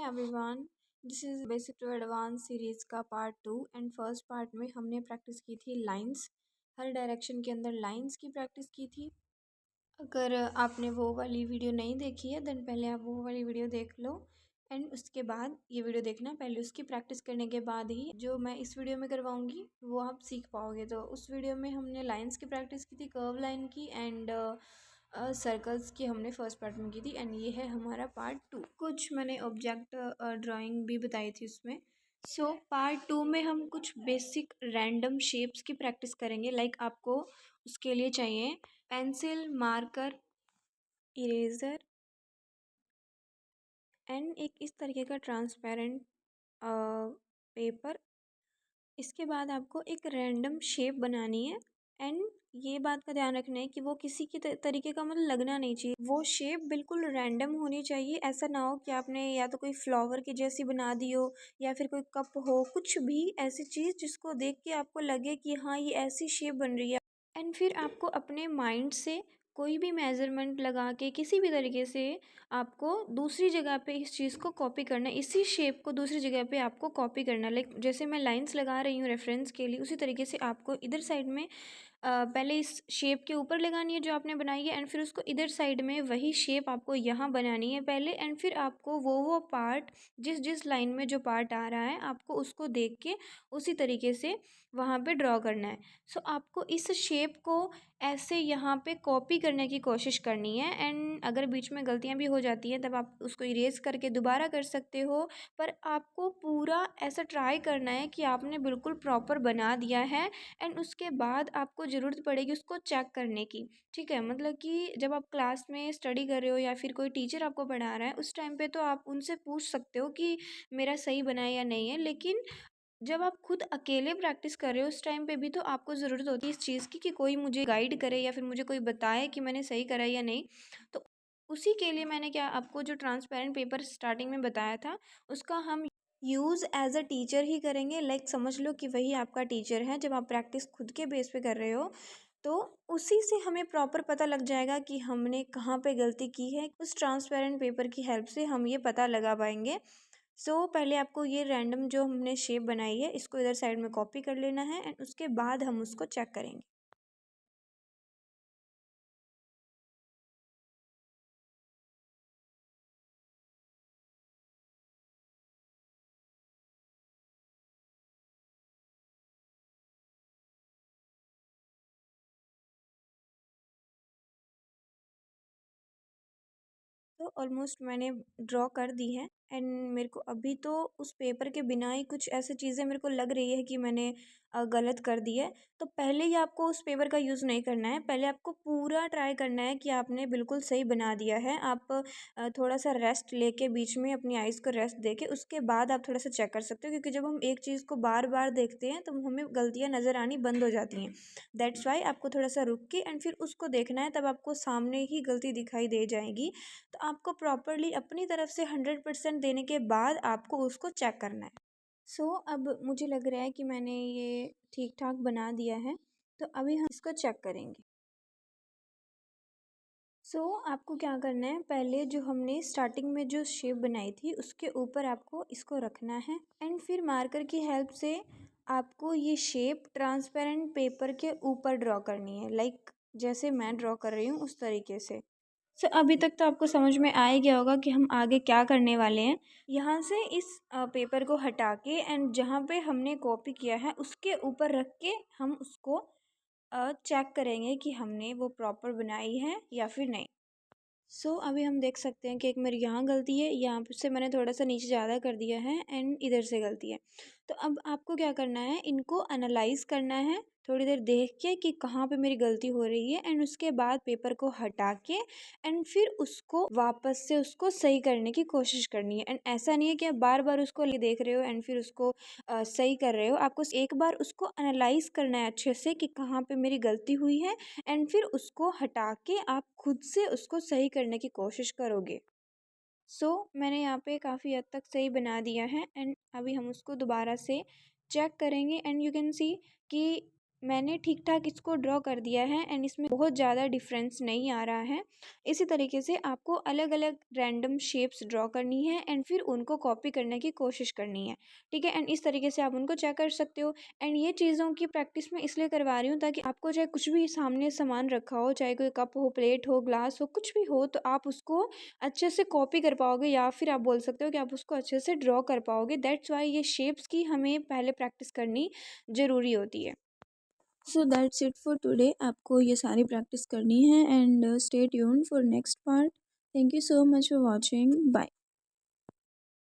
Everyone, this is basic to advance series का part 2 and first part में हमने practice की थी लाइंस। हर डायरेक्शन के अंदर लाइंस की प्रैक्टिस की थी। अगर आपने वो वाली वीडियो नहीं देखी है देन पहले आप वो वाली वीडियो देख लो एंड उसके बाद ये वीडियो देखना। पहले उसकी प्रैक्टिस करने के बाद ही जो मैं इस वीडियो में करवाऊंगी वो आप सीख पाओगे। तो उस वीडियो में हमने लाइंस की प्रैक्टिस की थी, कर्व लाइन की एंड सर्कल्स की हमने फर्स्ट पार्ट में की थी एंड ये है हमारा पार्ट 2। कुछ मैंने ऑब्जेक्ट ड्राइंग भी बताई थी उसमें। सो पार्ट 2 में हम कुछ बेसिक रैंडम शेप्स की प्रैक्टिस करेंगे। लाइक आपको उसके लिए चाहिए पेंसिल, मार्कर, इरेज़र एंड एक इस तरीके का ट्रांसपेरेंट पेपर। इसके बाद आपको एक रैंडम शेप बनानी है एंड ये बात का ध्यान रखना है कि वो किसी की तरीके का मतलब लगना नहीं चाहिए। वो शेप बिल्कुल रैंडम होनी चाहिए। ऐसा ना हो कि आपने या तो कोई फ्लावर की जैसी बना दी हो या फिर कोई कप हो, कुछ भी ऐसी चीज़ जिसको देख के आपको लगे कि हाँ ये ऐसी शेप बन रही है। एंड फिर आपको अपने माइंड से कोई भी मेज़रमेंट लगा के किसी भी तरीके से आपको दूसरी जगह पे इस चीज़ को कॉपी करना है। इसी शेप को दूसरी जगह पे आपको कॉपी करना है। लाइक जैसे मैं लाइंस लगा रही हूँ रेफरेंस के लिए, उसी तरीके से आपको इधर साइड में पहले इस शेप के ऊपर लगानी है जो आपने बनाई है एंड फिर उसको इधर साइड में वही शेप आपको यहाँ बनानी है पहले। एंड फिर आपको वो पार्ट जिस जिस लाइन में जो पार्ट आ रहा है आपको उसको देख के उसी तरीके से वहाँ पे ड्रॉ करना है। सो आपको इस शेप को ऐसे यहाँ पे कॉपी करने की कोशिश करनी है एंड अगर बीच में गलतियाँ भी हो जाती हैं तब आप उसको इरेज करके दोबारा कर सकते हो। पर आपको पूरा ऐसा ट्राई करना है कि आपने बिल्कुल प्रॉपर बना दिया है एंड उसके बाद आपको ज़रूरत पड़ेगी उसको चेक करने की। ठीक है, मतलब कि जब आप क्लास में स्टडी कर रहे हो या फिर कोई टीचर आपको पढ़ा रहा है उस टाइम पे तो आप उनसे पूछ सकते हो कि मेरा सही बना है या नहीं है। लेकिन जब आप खुद अकेले प्रैक्टिस कर रहे हो उस टाइम पे भी तो आपको ज़रूरत होती है इस चीज़ की कि कोई मुझे गाइड करे या फिर मुझे कोई बताए कि मैंने सही करा या नहीं। तो उसी के लिए मैंने क्या आपको जो ट्रांसपेरेंट पेपर स्टार्टिंग में बताया था उसका हम यूज़ एज अ टीचर ही करेंगे। लाइक समझ लो कि वही आपका टीचर है। जब आप प्रैक्टिस खुद के बेस पे कर रहे हो तो उसी से हमें प्रॉपर पता लग जाएगा कि हमने कहाँ पे गलती की है। उस ट्रांसपेरेंट पेपर की हेल्प से हम ये पता लगा पाएंगे। पहले आपको ये रैंडम जो हमने शेप बनाई है इसको इधर साइड में कॉपी कर लेना है एंड उसके बाद हम उसको चेक करेंगे। तो ऑलमोस्ट मैंने ड्रॉ कर दी है एंड मेरे को अभी तो उस पेपर के बिना ही कुछ ऐसी चीज़ें मेरे को लग रही है कि मैंने गलत कर दी है। तो पहले ही आपको उस पेपर का यूज़ नहीं करना है। पहले आपको पूरा ट्राई करना है कि आपने बिल्कुल सही बना दिया है। आप थोड़ा सा रेस्ट लेके बीच में अपनी आइज़ को रेस्ट दे के उसके बाद आप थोड़ा सा चेक कर सकते हो, क्योंकि जब हम एक चीज़ को बार बार देखते हैं तो हमें गलतियाँ नज़र आनी बंद हो जाती हैं। दैट्स वाई आपको थोड़ा सा रुक के एंड फिर उसको देखना है, तब आपको सामने ही गलती दिखाई दे जाएगी। तो आपको प्रॉपरली अपनी तरफ से 100% देने के बाद आपको उसको चेक करना है। अब मुझे लग रहा है कि मैंने ये ठीक ठाक बना दिया है। तो अभी हम इसको चेक करेंगे। आपको क्या करना है, पहले जो हमने स्टार्टिंग में जो शेप बनाई थी उसके ऊपर आपको इसको रखना है एंड फिर मार्कर की हेल्प से आपको ये शेप ट्रांसपेरेंट पेपर के ऊपर ड्रॉ करनी है। लाइक जैसे मैं ड्रॉ कर रही हूँ उस तरीके से। अभी तक तो आपको समझ में आ ही गया होगा कि हम आगे क्या करने वाले हैं। यहाँ से इस पेपर को हटा के एंड जहाँ पे हमने कॉपी किया है उसके ऊपर रख के हम उसको चेक करेंगे कि हमने वो प्रॉपर बनाई है या फिर नहीं। अभी हम देख सकते हैं कि एक मेरी यहाँ गलती है, यहाँ से मैंने थोड़ा सा नीचे ज़्यादा कर दिया है एंड इधर से गलती है। तो अब आपको क्या करना है, इनको एनालाइज करना है थोड़ी देर देख के कि कहाँ पे मेरी गलती हो रही है एंड उसके बाद पेपर को हटा के एंड फिर उसको वापस से उसको सही करने की कोशिश करनी है। एंड ऐसा नहीं है कि आप बार बार उसको देख रहे हो एंड फिर उसको सही कर रहे हो। आपको एक बार उसको एनालाइज करना है अच्छे से कि कहाँ पे मेरी गलती हुई है एंड फिर उसको हटा के आप खुद से उसको सही करने की कोशिश करोगे। मैंने यहाँ पे काफ़ी हद तक सही बना दिया है एंड अभी हम उसको दोबारा से चेक करेंगे एंड यू कैन सी कि मैंने ठीक ठाक इसको ड्रॉ कर दिया है एंड इसमें बहुत ज़्यादा डिफरेंस नहीं आ रहा है। इसी तरीके से आपको अलग अलग रैंडम शेप्स ड्रॉ करनी है एंड फिर उनको कॉपी करने की कोशिश करनी है, ठीक है। एंड इस तरीके से आप उनको चेक कर सकते हो। एंड ये चीज़ों की प्रैक्टिस मैं इसलिए करवा रही हूँ ताकि आपको चाहे कुछ भी सामने सामान रखा हो, चाहे कोई कप हो, प्लेट हो, ग्लास हो, कुछ भी हो, तो आप उसको अच्छे से कॉपी कर पाओगे या फिर आप बोल सकते हो कि आप उसको अच्छे से ड्रॉ कर पाओगे। दैट्स वाई ये शेप्स की हमें पहले प्रैक्टिस करनी ज़रूरी होती है। So that's it for today. आपको ये सारी प्रैक्टिस करनी है and stay tune for next part. Thank you so much for watching. Bye.